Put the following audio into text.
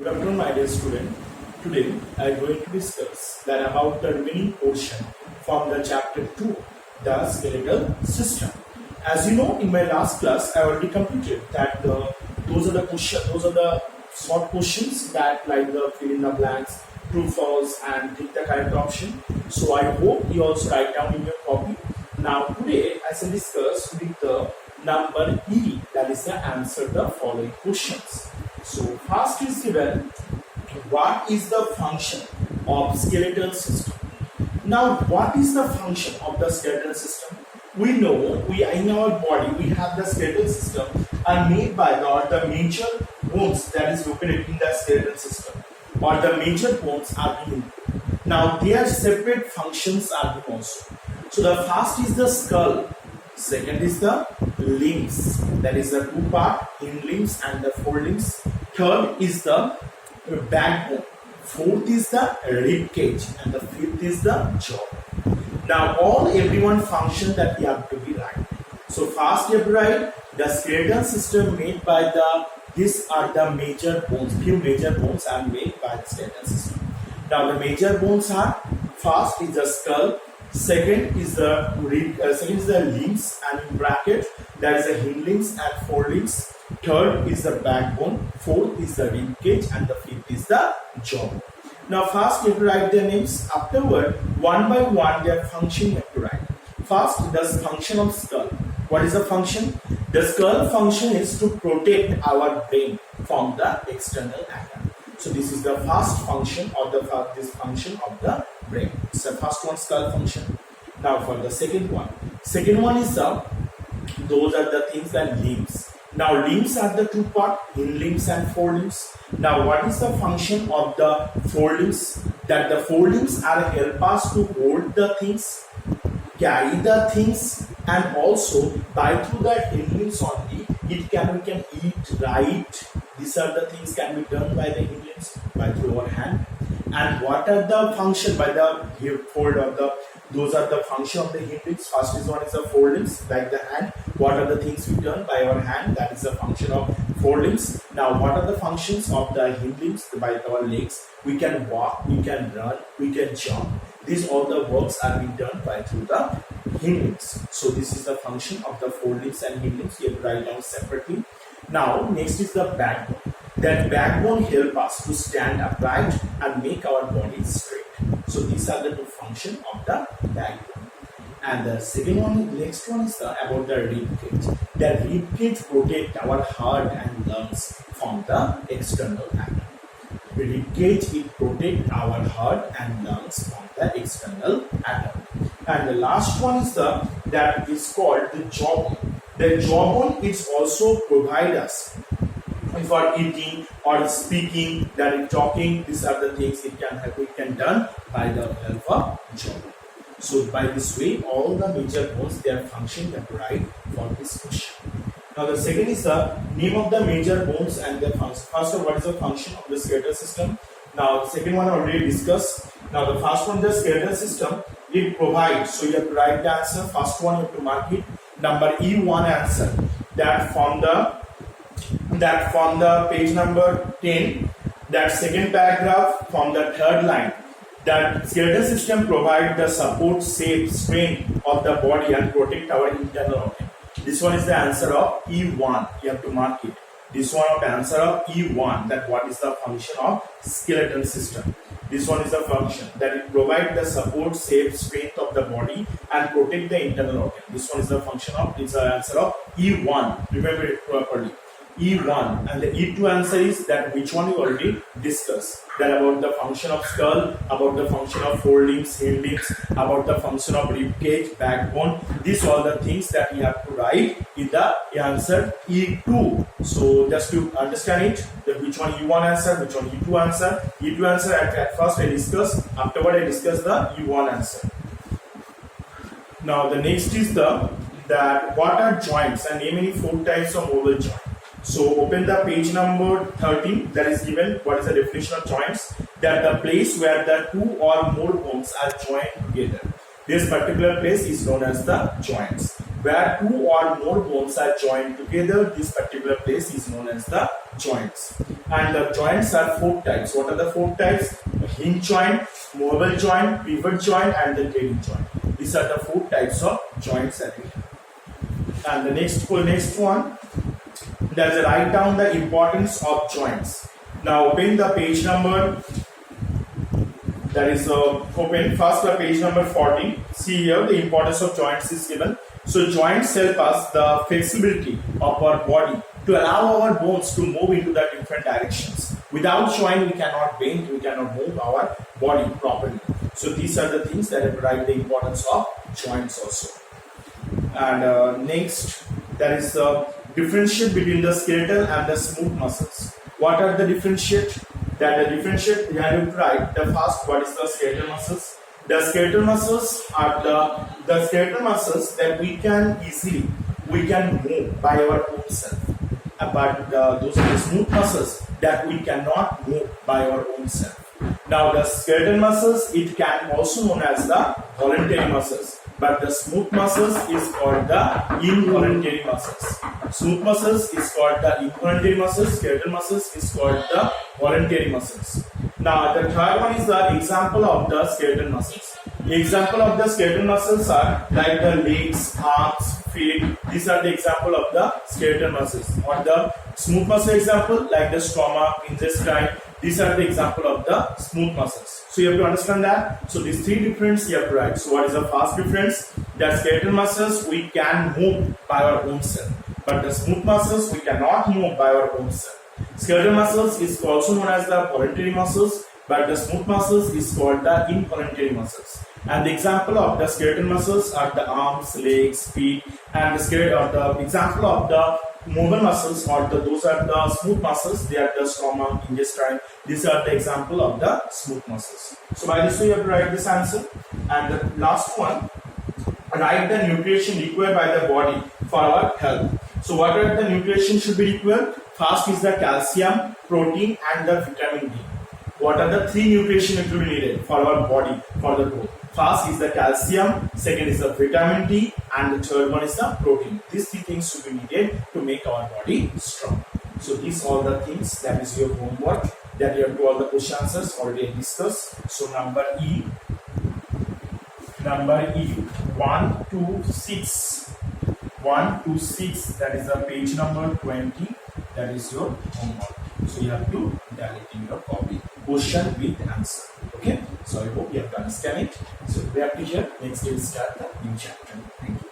Good afternoon, my dear student. Today I am going to discuss that about the remaining portion from the chapter 2, the skeletal system. As you know, in my last class I already completed that those are the short questions that like the fill in the blanks, true, false, and pick the correct option. So I hope you also write down in your copy. Now today I shall discuss with the number E, that is the answer the following questions. So first is given, what is the function of skeletal system? Now what is the function of the skeletal system? We know in our body we have the skeletal system are made by the major bones that is located in the skeletal system, or the major bones are being. Now their separate functions are being also. So the first is the skull, second is the limbs, that is the two part, hind limbs and the forelimbs. Third is the backbone, fourth is the rib cage, and the fifth is the jaw. Now everyone function that we have to be right. So first you have to write the skeletal system made by these are the major bones. Few major bones are made by the skeletal system. Now the major bones are, first is the skull, second is the limbs, and in bracket that is the hind limbs and forelimbs. Third is the backbone, fourth is the rib cage, and the fifth is the jaw. Now first you have to write their names. Afterward, one by one their function you have to write. First, the function of skull. What is the function? The skull function is to protect our brain from the external attack. So this is the first function of this function of the brain. It's the first one, skull function. Now for the second one is those are the things that limbs. Now limbs are the two part, hind limbs and forelimbs. Now what is the function of the forelimbs? That the forelimbs are help us to hold the things, carry the things, and also by through the hind limbs only we can eat, write. These are the things can be done by the hind limbs, by through our hand. And what are the function by the fold of the, those are the function of the hind limbs. First is one is the forelimbs, like the hand. What are the things we done by our hand? That is the function of forelimbs. Now what are the functions of the hind limbs? By our legs, we can walk, we can run, we can jump. These all the works are being done by through the hind limbs. So this is the function of the forelimbs and hind limbs. You have to write down separately. Now next is the backbone. That backbone help us to stand upright and make our body straight. So these are the two functions of the backbone. And the next one is about the rib cage. The rib cage protect our heart and lungs from the external attack. The rib cage protect our heart and lungs from the external attack. And the last one is that is called the jawbone. The jawbone is also provide us for eating or speaking, that is talking. These are the things it can done by the help of jawbone. So by this way, all the major bones their function can write for this question. Now the second is the name of the major bones and their function. First of all, what is the function of the skeletal system? Now the second one I already discussed. Now the first one, the skeletal system, it provides. So you have to write the answer. First one you have to mark it. Number E1 answer. That from the page number 10. That second paragraph from the third line. That skeletal system provide the support, shape, strength of the body and protect our internal organ. This one is the answer of E1. You have to mark it. This one of the answer of E1. That what is the function of skeletal system. This one is the function that it provide the support, shape, strength of the body and protect the internal organ. This one is the function of, it's the answer of E1. Remember it properly. E1, and the E2 answer is that which one you already discussed. That about the function of skull, about the function of forelimbs, hind limbs, about the function of rib cage, backbone. These are the things that you have to write in the answer E2. So just to understand it, that which one E1 answer, which one E2 answer. E2 answer at first I discussed, afterward I discussed the E1 answer. Now the next is that what are joints and name any 4 types of oval joint. So open the page number 13. That is given what is the definition of joints. That the place where the 2 or more bones are joined together. This particular place is known as the joints. Where 2 or more bones are joined together, this particular place is known as the joints. And the joints are 4 types. What are the 4 types? A hinge joint, movable joint, pivot joint, and the guiding joint. These are the 4 types of joints that we have. And the next one, there's a write down the importance of joints. Now open the page number. That is open first the page number 40. See here the importance of joints is given. So joints help us the flexibility of our body to allow our bones to move into the different directions. Without joint, we cannot bend, we cannot move our body properly. So these are the things that write the importance of joints also. And next, there is the differentiate between the skeletal and the smooth muscles. What are the differentiate? That the differentiate, we have to write the first, what is the skeletal muscles? The skeletal muscles are the skeletal muscles that we can move by our own self. But those are the smooth muscles that we cannot move by our own self. Now the skeletal muscles, it can also known as the voluntary muscles, but the smooth muscles is called the involuntary muscles. Smooth muscles is called the involuntary muscles, skeletal muscles is called the voluntary muscles. Now the third one is the example of the skeletal muscles. The example of the skeletal muscles are like the legs, arms, feet. These are the example of the skeletal muscles. Or the smooth muscle example like the stomach, intestine. These are the example of the smooth muscles. So you have to understand that. So these 3 differences you have to write. So what is the first difference? The skeletal muscles we can move by our own self, but the smooth muscles we cannot move by our own self. Skeletal muscles is also known as the voluntary muscles, but the smooth muscles is called the involuntary muscles. And the example of the skeletal muscles are the arms, legs, feet, and the example of the movable muscles or those are the smooth muscles. They are the stomach, intestine. These are the example of the smooth muscles. So by this way you have to write this answer. And the last one, write the nutrition required by the body for our health. So what are the nutrition should be required? First is the calcium, protein, and the vitamin D. What are the 3 nutrition that will be needed for our body for the growth? First is the calcium, second is the vitamin D, and the third one is the protein. These 3 things should be needed to make our body strong. So these are the things, that is your homework, that you have to all the question answers already discussed. So number E 1 to 6, that is the page number 20, that is your homework. So you have to direct in your copy question with answer. Okay, so I hope you have to understand it. So we have to here, next we will start the new chapter. Thank you.